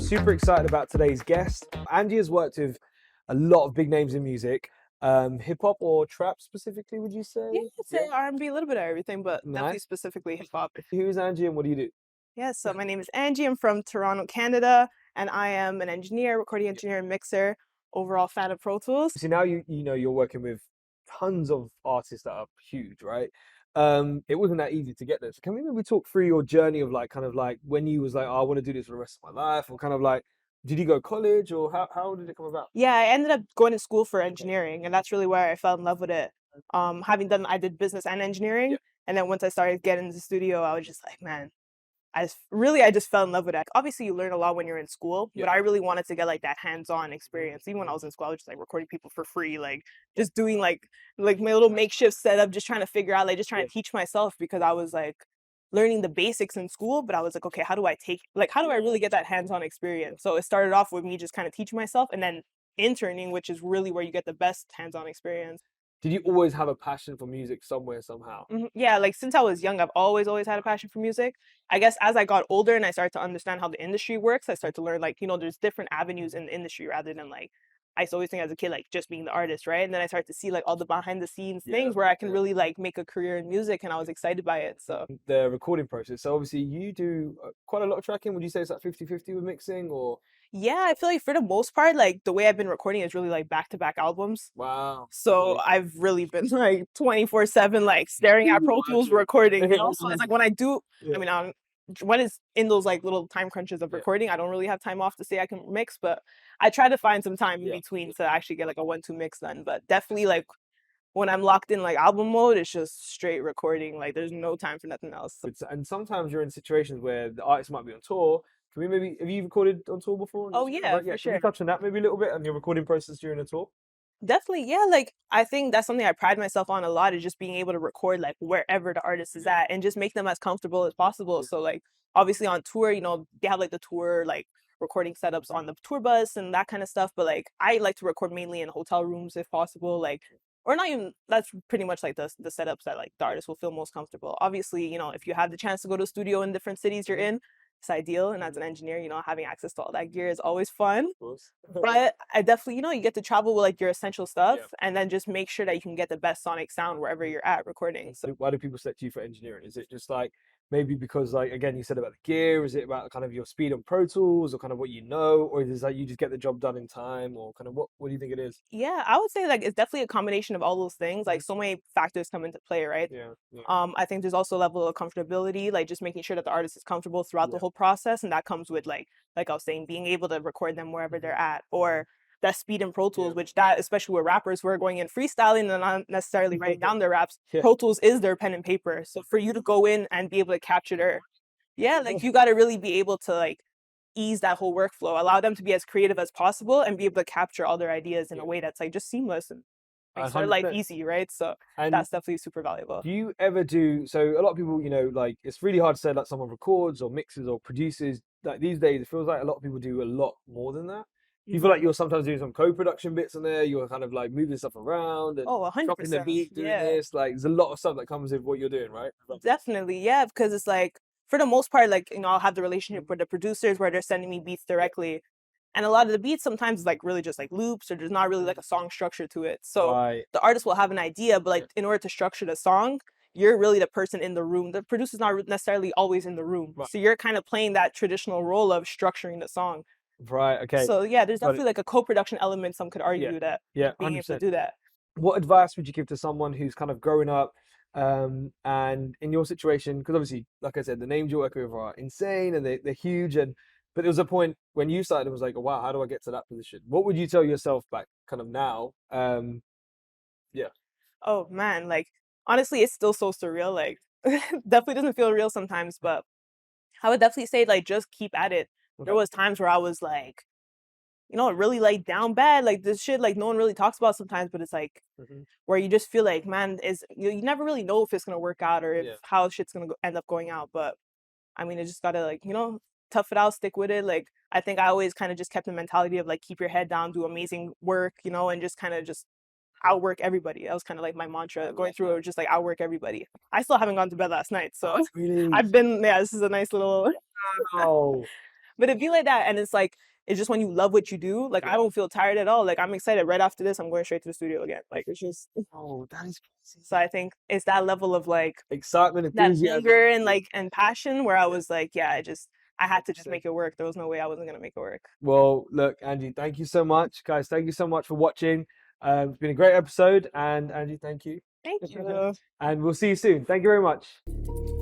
super excited about today's guest. Angie has worked with a lot of big names in music. Hip hop or trap specifically, would you say? Yeah, I'd say R&B, a little bit of everything, but definitely Nice. specifically hip hop. Who's Angie and what do you do? Yeah, so my name is Angie. I'm from Toronto, Canada, and I am an engineer, recording engineer, and mixer. Overall fan of Pro Tools. So now you know you're working with tons of artists that are huge, right? It wasn't that easy to get there. So can we maybe talk through your journey of like kind of like when you was like, oh, I want to do this for the rest of my life, or kind of like, did you go to college or how did it come about? Yeah, I ended up going to school for engineering, and that's really where I fell in love with it. I did business and engineering, and then once I started getting into the studio, I was just like, man, I just fell in love with it. Obviously, you learn a lot when you're in school, but I really wanted to get like that hands-on experience. Even when I was in school, I was just like recording people for free, like just doing like my little makeshift setup, just trying to figure out, like just trying to teach myself, because I was like learning the basics in school, but I was like, okay, how do I really get that hands-on experience? So it started off with me just kind of teaching myself, and then interning, which is really where you get the best hands-on experience. Did you always have a passion for music somewhere, somehow? Yeah, like since I was young, I've always had a passion for music. I guess as I got older and I started to understand how the industry works, I started to learn like, there's different avenues in the industry rather than like, I used to always think as a kid, like just being the artist, right? And then I started to see like all the behind the scenes things where I can really like make a career in music, and I was excited by it. So the recording process. So obviously you do quite a lot of tracking. Would you say it's like 50-50 with mixing or? yeah, I feel like for the most part, like the way I've been recording is really like back-to-back albums. Wow. So I've really been like 24/7, like staring at Pro Tools recording. So it's like when I do, when it's in those like little time crunches of recording, I don't really have time off to say I can mix, but I try to find some time in between to actually get like a 1-2 mix done. But definitely like when I'm locked in like album mode, it's just straight recording. Like there's no time for nothing else. And sometimes you're in situations where the artist might be on tour. Have you recorded on tour before? Oh yeah, for Can sure. you touch on that maybe a little bit and your recording process during a tour? Definitely, yeah. Like I think that's something I pride myself on a lot, is just being able to record like wherever the artist is at and just make them as comfortable as possible. So like obviously on tour, they have like the tour like recording setups on the tour bus and that kind of stuff. But like I like to record mainly in hotel rooms if possible, like or not even. That's pretty much like the setups that like the artist will feel most comfortable. Obviously, if you have the chance to go to a studio in different cities you're in, it's ideal. And as an engineer, having access to all that gear is always fun. But I definitely, you get to travel with like your essential stuff and then just make sure that you can get the best sonic sound wherever you're at recording. So why do people select you for engineering? Is it just like maybe because like again you said about the gear? Is it about kind of your speed on Pro Tools or kind of what you know, or is it like you just get the job done in time, or kind of what do you think it is? Yeah, I would say like it's definitely a combination of all those things. Like so many factors come into play, right? I think there's also a level of comfortability, like just making sure that the artist is comfortable throughout the whole process, and that comes with like I was saying, being able to record them wherever they're at, or that speed in Pro Tools, which that especially with rappers who are going in freestyling and not necessarily writing down their raps, Pro Tools is their pen and paper. So for you to go in and be able to capture their, like you got to really be able to like ease that whole workflow, allow them to be as creative as possible and be able to capture all their ideas in a way that's like just seamless and makes their life easy, right? So that's definitely super valuable. Do you ever do, so a lot of people, like it's really hard to say like someone records or mixes or produces, like these days it feels like a lot of people do a lot more than that. You feel like you're sometimes doing some co-production bits in there, you're kind of like moving stuff around and 100%. dropping the beat, doing this, like there's a lot of stuff that comes with what you're doing, right? Definitely, yeah, because it's like for the most part, like I'll have the relationship with the producers where they're sending me beats directly, and a lot of the beats sometimes is like really just like loops, or there's not really like a song structure to it. So the artist will have an idea, but like in order to structure the song, you're really the person in the room. The producer's not necessarily always in the room, so you're kind of playing that traditional role of structuring the song. Right, okay. So yeah, there's definitely like a co-production element, some could argue that being 100%. Able to do that. What advice would you give to someone who's kind of growing up and in your situation, because obviously, like I said, the names you're working with are insane and they're huge, but there was a point when you started, it was like, oh, wow, how do I get to that position? What would you tell yourself back kind of now? Oh man, like honestly, it's still so surreal. Like definitely doesn't feel real sometimes, but I would definitely say like just keep at it. There was times where I was like, really like down bad, like this shit like no one really talks about sometimes, but it's like where you just feel like, man, you never really know if it's gonna work out or if how shit's gonna end up going out. But I mean, I just gotta like tough it out, stick with it. Like I think I always kind of just kept the mentality of like keep your head down, do amazing work, and just kind of just outwork everybody. That was kind of like my mantra going through it, just like outwork everybody. I still haven't gone to bed last night, so Really? I've been this is a nice little Oh. But it'd be like that, and it's like it's just when you love what you do, like I don't feel tired at all. Like I'm excited. Right after this, I'm going straight to the studio again. Like it's just Oh, that is crazy. so I think it's that level of like Excitement, that enthusiasm. hunger and like and passion where I was like, yeah, I had to just Sick. make it work. There was no way I wasn't gonna make it work. Well, look, Angie, thank you so much, guys. Thank you so much for watching. It's been a great episode, and Angie, thank you. Thank you. And we'll see you soon. Thank you very much.